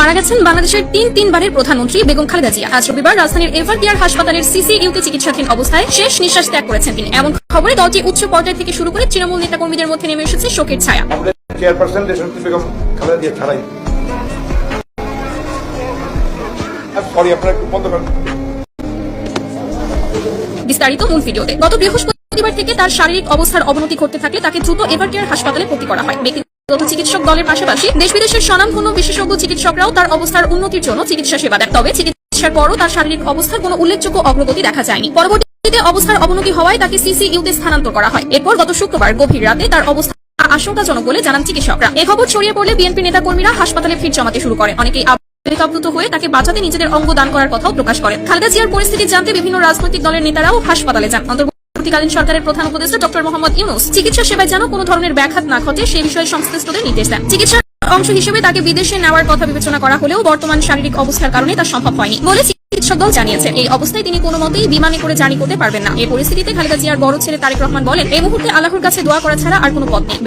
মারা গেছেন বাংলাদেশের তিনবারের প্রধানমন্ত্রী বেগম খালেদা জিয়া। আজ রবিবার রাজধানীর এভার কেয়ার হাসপাতালের সিসিইউতে চিকিৎসাধীন অবস্থায় শেষ নিঃশ্বাস ত্যাগ করেছেন তিনি। এমন খবরে দলটি উচ্চ পর্যায় থেকে শুরু করে তৃণমূল নেতাকর্মীদের মধ্যে নেমে এসেছে শোকের ছায়া। চেয়ারপারসন দেশনেত্রী বেগম খালেদা জিয়া ছাড়াই সরি আপনারা একটু বন্ধ করেন। বিস্তারিত মূল ভিডিওতে। গত বৃহস্পতিবার থেকে তার শারীরিক অবস্থার অবনতি ঘটতে থাকলে তাকে দ্রুত এভার কেয়ার হাসপাতালে ভর্তি করা হয়। ব্যক্তিগত চিকিৎসক দলের পাশাপাশি দেশ বিদেশের স্বনামধন্য বিশেষজ্ঞ চিকিৎসকরাও তার অবস্থার উন্নতির জন্য চিকিৎসা সেবা দেন। তবে চিকিৎসার পরও তার শারীরিক অবস্থার কোনো উল্লেখযোগ্য অগ্রগতি দেখা যায়নি। পরবর্তীতে অবস্থার অবনতি হওয়ায় তাকে সিসিইউতে স্থানান্তর করা হয়। এরপর গত শুক্রবার গভীর রাতে তার অবস্থা আশঙ্কাজনক বলে জানান চিকিৎসকরা। এ খবর ছড়িয়ে পড়লে বিএনপি নেতাকর্মীরা হাসপাতালে ভিড় জমাতে শুরু করেন। অনেকেই আপ্লুত হয়ে তাকে বাঁচাতে নিজেদের অঙ্গ দান করার কথাও প্রকাশ করেন। খালেদা জিয়ার পরিস্থিতি জানতে বিভিন্ন রাজনৈতিক দলের নেতারাও হাসপাতালে যান। অন্তর্বর্তীকালীন সরকারের প্রধান উপদেষ্টা ডক্টর মোহাম্মদ ইউনূস চিকিৎসা সেবায় যেন কোনো ধরনের ব্যাঘাত না ঘটে সে বিষয়ে সংশ্লিষ্টদের নির্দেশ দেন। চিকিৎসার অংশ হিসেবে তাকে বিদেশে নেওয়ার কথা বিবেচনা করা হলেও বর্তমান শারীরিক অবস্থার কারণে তা সম্ভব হয়নি বলে চিকিৎসক দল জানিয়েছে। এই অবস্থায় তিনি কোনো মতেই বিমানে করে জার্নি করতে পারবেন না। এই পরিস্থিতিতে খালেদা জিয়ার বড় ছেলে তারেক রহমান বলেন, এই মুহূর্তে আল্লাহর কাছে দোয়া করা ছাড়া আর কোনো পথ নেই।